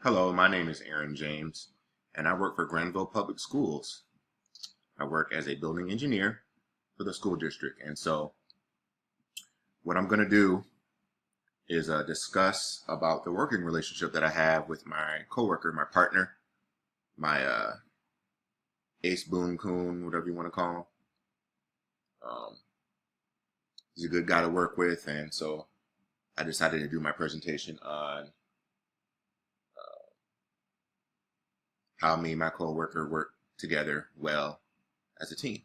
Hello, my name is Aaron James, and I work for Granville Public Schools. I work as a building engineer for the school district. And so what I'm going to do is discuss about the working relationship that I have with my coworker, my partner, my ace boon coon, whatever you want to call him. He's a good guy to work with, and so I decided to do my presentation on how me and my coworker work together well as a team.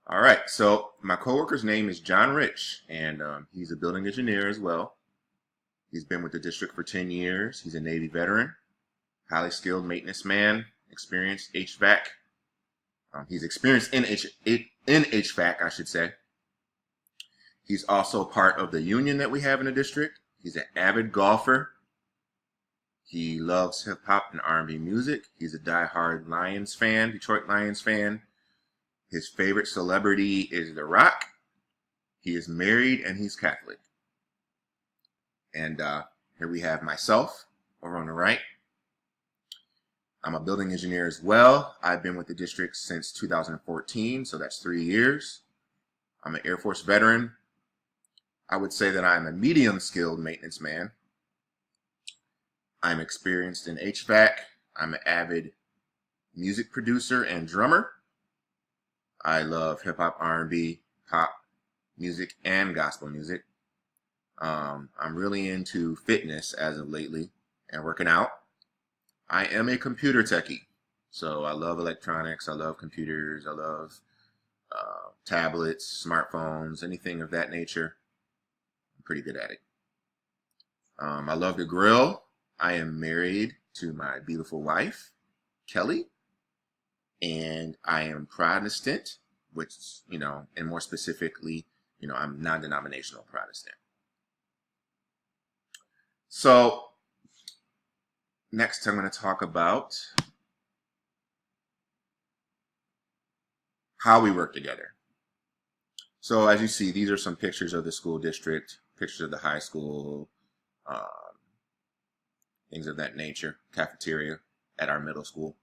All right, so my coworker's name is John Rich, and he's a building engineer as well. He's been with the district for 10 years. He's a Navy veteran, highly skilled maintenance man, experienced HVAC. He's experienced in HVAC, I should say. He's also part of the union that we have in the district. He's an avid golfer. He loves hip hop and R&B music. He's a diehard Lions fan, Detroit Lions fan. His favorite celebrity is The Rock. He is married and he's Catholic. And here we have myself over on the right. I'm a building engineer as well. I've been with the district since 2014, so that's 3 years. I'm an Air Force veteran. I would say that I'm a medium skilled maintenance man. I'm experienced in HVAC. I'm an avid music producer and drummer. I love hip hop, R&B, pop music, and gospel music. I'm really into fitness as of lately and working out. I am a computer techie, so I love electronics. I love computers. I love tablets, smartphones, anything of that nature. I'm pretty good at it. I love to grill. I am married to my beautiful wife, Kelly, and I am Protestant, which, and more specifically, I'm non-denominational Protestant. So next, I'm going to talk about how we work together. So as you see, these are some pictures of the school district, pictures of the high school, things of that nature, cafeteria at our middle school.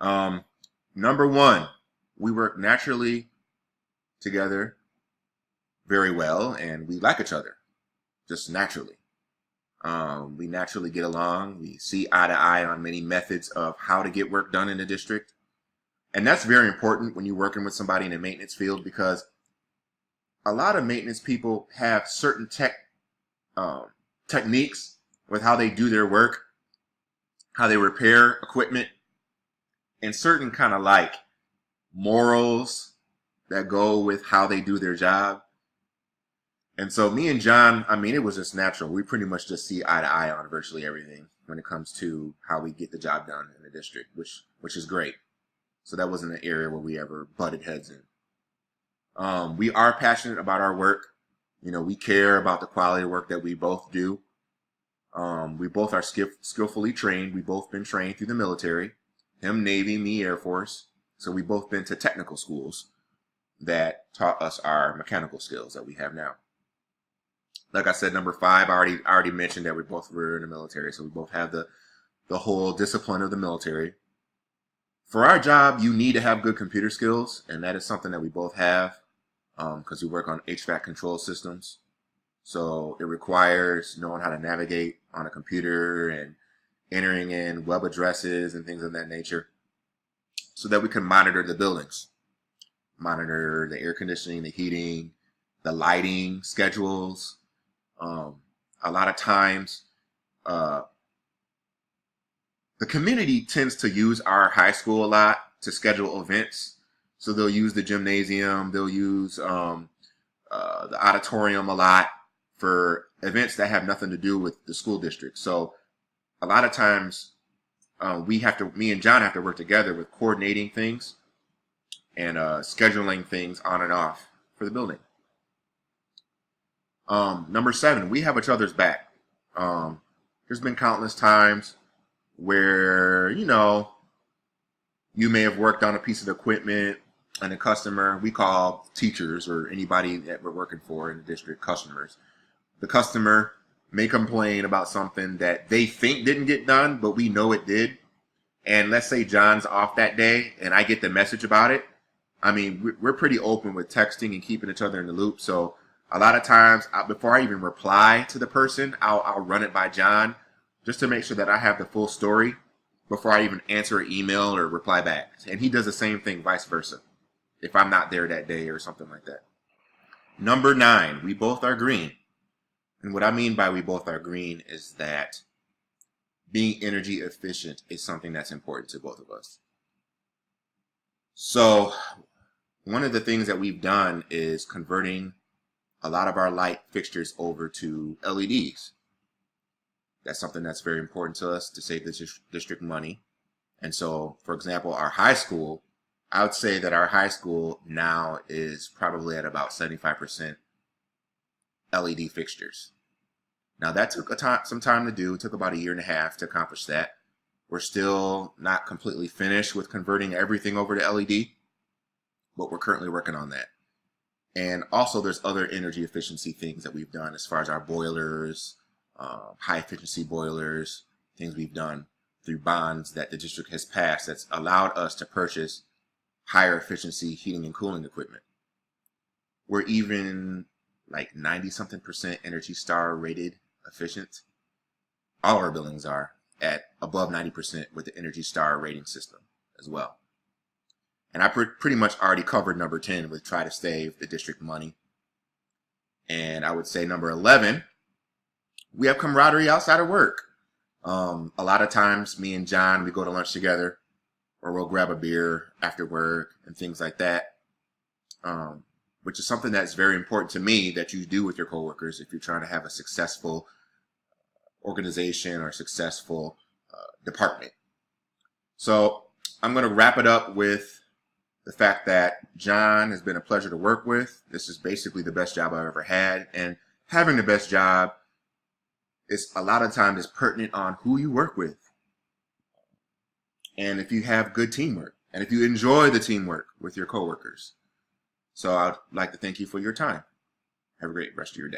Number one, we work naturally together very well, and we like each other, just naturally. We naturally get along. We see eye to eye on many methods of how to get work done in the district. And that's very important when you're working with somebody in the maintenance field, because a lot of maintenance people have certain techniques with how they do their work, how they repair equipment, and certain kind of like morals that go with how they do their job. And so me and John, it was just natural. We pretty much just see eye to eye on virtually everything when it comes to how we get the job done in the district, which is great. So that wasn't an area where we ever butted heads in. We are passionate about our work. We care about the quality of work that we both do. We both are skillfully trained. We've both been trained through the military. Him Navy, me Air Force. So we've both been to technical schools that taught us our mechanical skills that we have now. Like I said, number 5, I already mentioned that we both were in the military, so we both have the whole discipline of the military. For our job, you need to have good computer skills, and that is something that we both have, because we work on HVAC control systems. So it requires knowing how to navigate on a computer and entering in web addresses and things of that nature, so that we can monitor the buildings, monitor the air conditioning, the heating, the lighting schedules. A lot of times, the community tends to use our high school a lot to schedule events. So they'll use the gymnasium, they'll use the auditorium a lot for events that have nothing to do with the school district. So a lot of times, me and John have to work together with coordinating things and scheduling things on and off for the building. Number 7, we have each other's back. There's been countless times where, you may have worked on a piece of equipment and a customer, we call teachers or anybody that we're working for in the district customers. The customer may complain about something that they think didn't get done, but we know it did. And let's say John's off that day and I get the message about it. I mean, we're pretty open with texting and keeping each other in the loop. So a lot of times, before I even reply to the person, I'll run it by John just to make sure that I have the full story before I even answer an email or reply back. And he does the same thing, vice versa, if I'm not there that day or something like that. Number 9, we both are green. And what I mean by we both are green is that being energy efficient is something that's important to both of us. So one of the things that we've done is converting a lot of our light fixtures over to LEDs. That's something that's very important to us to save the district money. And so, for example, our high school, I would say that our high school now is probably at about 75% LED fixtures. Now that took some time to do. It took about 1.5 years to accomplish that. We're still not completely finished with converting everything over to LED, but we're currently working on that. And also there's other energy efficiency things that we've done as far as our boilers, high efficiency boilers, things we've done through bonds that the district has passed that's allowed us to purchase higher efficiency heating and cooling equipment. We're even like 90-something% Energy Star rated efficient. All our buildings are at above 90% with the Energy Star rating system as well. And I pretty much already covered number 10 with try to save the district money. And I would say number 11, we have camaraderie outside of work. A lot of times me and John, we go to lunch together or we'll grab a beer after work and things like that. Which is something that's very important to me that you do with your coworkers if you're trying to have a successful organization or successful department. So I'm going to wrap it up with the fact that John has been a pleasure to work with. This is basically the best job I've ever had. And having the best job is a lot of times is pertinent on who you work with. And if you have good teamwork and if you enjoy the teamwork with your coworkers. So I'd like to thank you for your time. Have a great rest of your day.